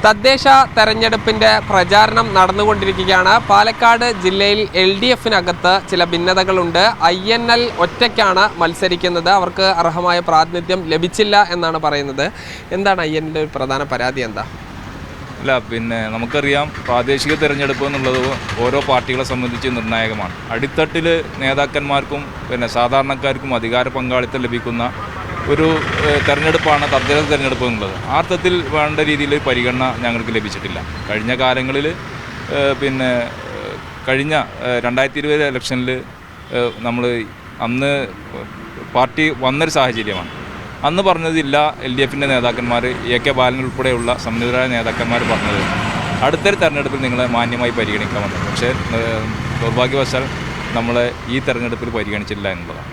തദ്ദേശ തെരഞ്ഞെടുപ്പിന്റെ പ്രചാരണം നടന്നുകൊണ്ടിരിക്കുകയാണ്. പാലക്കാട് ജില്ലയിൽ LDF-നകത്ത് ചില ഭിന്നതകളുണ്ട്. INL ഒറ്റയ്ക്കാണ് മത്സരിക്കുന്നത്. അവർക്ക് അർഹമായ പ്രാതിനിധ്യം ലഭിച്ചില്ല എന്നാണ് പറയുന്നത്. എന്താണ് INL ഒരു പ്രധാന പരാതി? എന്താ? അല്ല, നമുക്കറിയാം, പ്രാദേശിക തിരഞ്ഞെടുപ്പ് എന്നുള്ളത് ഓരോ പാർട്ടികളെ സംബന്ധിച്ച് നിർണായകമാണ്. അടിത്തട്ടിൽ നേതാക്കന്മാർക്കും സാധാരണക്കാർക്കും അധികാര പങ്കാളിത്തം ലഭിക്കുന്ന ഒരു തെരഞ്ഞെടുപ്പാണ് തദ്ദേശ തിരഞ്ഞെടുപ്പ് എന്നുള്ളത്. ആ അർത്ഥത്തിൽ വേണ്ട രീതിയിൽ പരിഗണന ഞങ്ങൾക്ക് ലഭിച്ചിട്ടില്ല. കഴിഞ്ഞ കാലങ്ങളിൽ കഴിഞ്ഞ 2020 ഇലക്ഷനിൽ നമ്മൾ അന്ന് പാർട്ടി വന്നൊരു സാഹചര്യമാണ്. അന്ന് പറഞ്ഞതില്ല LDF-ൻ്റെ നേതാക്കന്മാർ, AK ബാലൻ ഉൾപ്പെടെയുള്ള സമ്മതിദായ നേതാക്കന്മാർ പറഞ്ഞത് അടുത്തൊരു തെരഞ്ഞെടുപ്പിൽ നിങ്ങളെ മാന്യമായി പരിഗണിക്കാമെന്ന്. പക്ഷേ ദൗർഭാഗ്യവശാൽ നമ്മളെ ഈ തെരഞ്ഞെടുപ്പിൽ പരിഗണിച്ചില്ല എന്നുള്ളതാണ്.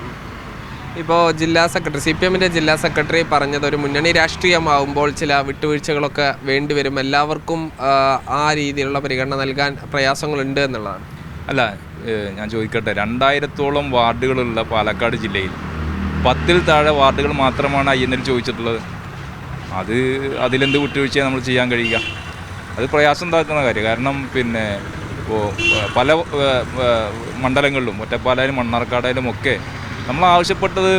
ഇപ്പോൾ ജില്ലാ സെക്രട്ടറി, CPM-ൻ്റെ ജില്ലാ സെക്രട്ടറി പറഞ്ഞത് ഒരു മുന്നണി രാഷ്ട്രീയമാവുമ്പോൾ ചില വിട്ടുവീഴ്ചകളൊക്കെ വേണ്ടിവരും, എല്ലാവർക്കും ആ രീതിയിലുള്ള പരിഗണന നൽകാൻ പ്രയാസങ്ങളുണ്ട് എന്നുള്ളതാണ്. അല്ല, ഞാൻ ചോദിക്കട്ടെ, 2000-ഓളം വാർഡുകളുള്ള പാലക്കാട് ജില്ലയിൽ 10-ൽ താഴെ വാർഡുകൾ മാത്രമാണ് INL ചോദിച്ചിട്ടുള്ളത്. അതിലെന്ത് വിട്ടുവീഴ്ചയാണ് നമ്മൾ ചെയ്യാൻ കഴിയുക? അത് പ്രയാസം ഉണ്ടാക്കുന്ന കാര്യം. കാരണം പല മണ്ഡലങ്ങളിലും, ഒറ്റപ്പാലായാലും മണ്ണാർക്കാടായാലും ഒക്കെ നമ്മൾ ആവശ്യപ്പെട്ടത്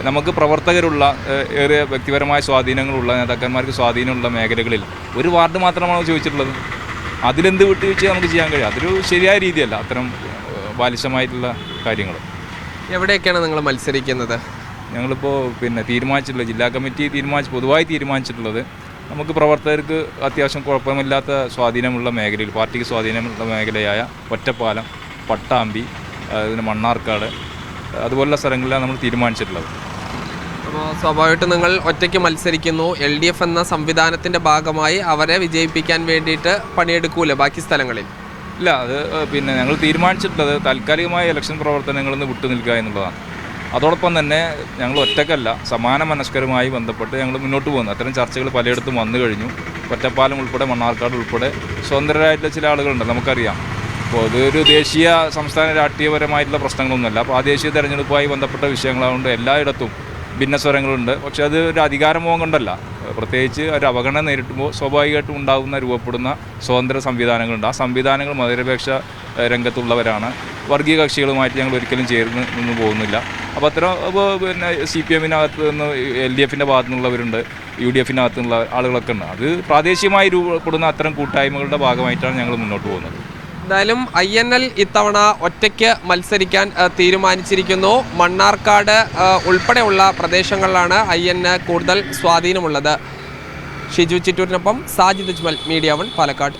നമുക്ക് പ്രവർത്തകരുള്ള ഏറെ വ്യക്തിപരമായ സ്വാധീനങ്ങളുള്ള നേതാക്കന്മാർക്ക് സ്വാധീനമുള്ള മേഖലകളിൽ ഒരു വാർഡ് മാത്രമാണ് ചോദിച്ചിട്ടുള്ളത്. അതിലെന്ത് വിട്ടുവീഴ്ച നമുക്ക് ചെയ്യാൻ കഴിയും? അതൊരു ശരിയായ രീതിയല്ല അത്തരം ബാലിശമായിട്ടുള്ള കാര്യങ്ങൾ. എവിടെയൊക്കെയാണ് നിങ്ങൾ മത്സരിക്കുന്നത്? ഞങ്ങളിപ്പോൾ തീരുമാനിച്ചിട്ടുള്ളത്, ജില്ലാ കമ്മിറ്റി പൊതുവായി തീരുമാനിച്ചിട്ടുള്ളത്, നമുക്ക് പ്രവർത്തകർക്ക് അത്യാവശ്യം കുഴപ്പമില്ലാത്ത സ്വാധീനമുള്ള മേഖലയിൽ, പാർട്ടിക്ക് സ്വാധീനമുള്ള മേഖലയായ ഒറ്റപ്പാലം, പട്ടാമ്പി, മണ്ണാർക്കാട്, അതുപോലുള്ള സ്ഥലങ്ങളിലാണ് നമ്മൾ തീരുമാനിച്ചിട്ടുള്ളത്. അപ്പോൾ സ്വാഭാവികമായിട്ടും നിങ്ങൾ ഒറ്റയ്ക്ക് മത്സരിക്കുന്നു. LDF എന്ന സംവിധാനത്തിൻ്റെ ഭാഗമായി അവരെ വിജയിപ്പിക്കാൻ വേണ്ടിയിട്ട് പണിയെടുക്കൂലേ ബാക്കി സ്ഥലങ്ങളിൽ? ഇല്ല, അത് ഞങ്ങൾ തീരുമാനിച്ചിട്ടുള്ളത് താൽക്കാലികമായ ഇലക്ഷൻ പ്രവർത്തനങ്ങളിൽ നിന്ന് വിട്ടുനിൽക്കുക എന്നുള്ളതാണ്. അതോടൊപ്പം തന്നെ ഞങ്ങൾ ഒറ്റക്കല്ല, സമാന മനസ്കരുമായി ബന്ധപ്പെട്ട് ഞങ്ങൾ മുന്നോട്ട് പോകുന്നു. അത്തരം ചർച്ചകൾ പലയിടത്തും വന്നു കഴിഞ്ഞു. ഒറ്റപ്പാലം ഉൾപ്പെടെ മണ്ണാർക്കാട് ഉൾപ്പെടെ സ്വതന്ത്രരായിട്ടുള്ള ചില ആളുകളുണ്ട്, നമുക്കറിയാം. അപ്പോൾ അതൊരു ദേശീയ സംസ്ഥാന രാഷ്ട്രീയപരമായിട്ടുള്ള പ്രശ്നങ്ങളൊന്നുമല്ല, പ്രാദേശിക തെരഞ്ഞെടുപ്പുമായി ബന്ധപ്പെട്ട വിഷയങ്ങളായതുകൊണ്ട് എല്ലായിടത്തും ഭിന്നസ്വരങ്ങളുണ്ട്. പക്ഷേ അത് ഒരു അധികാരമോഹം കൊണ്ടല്ല, പ്രത്യേകിച്ച് ഒരു അവഗണന നേരിടുമ്പോൾ സ്വാഭാവികമായിട്ടും രൂപപ്പെടുന്ന സ്വതന്ത്ര സംവിധാനങ്ങളുണ്ട്. ആ സംവിധാനങ്ങൾ മതനിരപേക്ഷ രംഗത്തുള്ളവരാണ്. വർഗീയ കക്ഷികളുമായിട്ട് ഞങ്ങൾ ഒരിക്കലും ചേർന്ന് നിന്ന് പോകുന്നില്ല. അപ്പോൾ അത്തരം CPM-നകത്ത് നിന്ന് LDF-ൻ്റെ ഭാഗത്തു നിന്നുള്ളവരുണ്ട്, UDF-നകത്തു നിന്നുള്ള ആളുകളൊക്കെ ഉണ്ട്. അത് പ്രാദേശികമായി രൂപപ്പെടുന്ന അത്തരം കൂട്ടായ്മകളുടെ ഭാഗമായിട്ടാണ് ഞങ്ങൾ മുന്നോട്ട് പോകുന്നത്. എന്തായാലും INL ഇത്തവണ ഒറ്റയ്ക്ക് മത്സരിക്കാൻ തീരുമാനിച്ചിരിക്കുന്നു. മണ്ണാർക്കാട് ഉൾപ്പെടെയുള്ള പ്രദേശങ്ങളിലാണ് INL കൂടുതൽ സ്വാധീനമുള്ളത്. ഷിജു ചിറ്റൂരിനൊപ്പം സാജിദ് അജ്മൽ, മീഡിയ 1 പാലക്കാട്.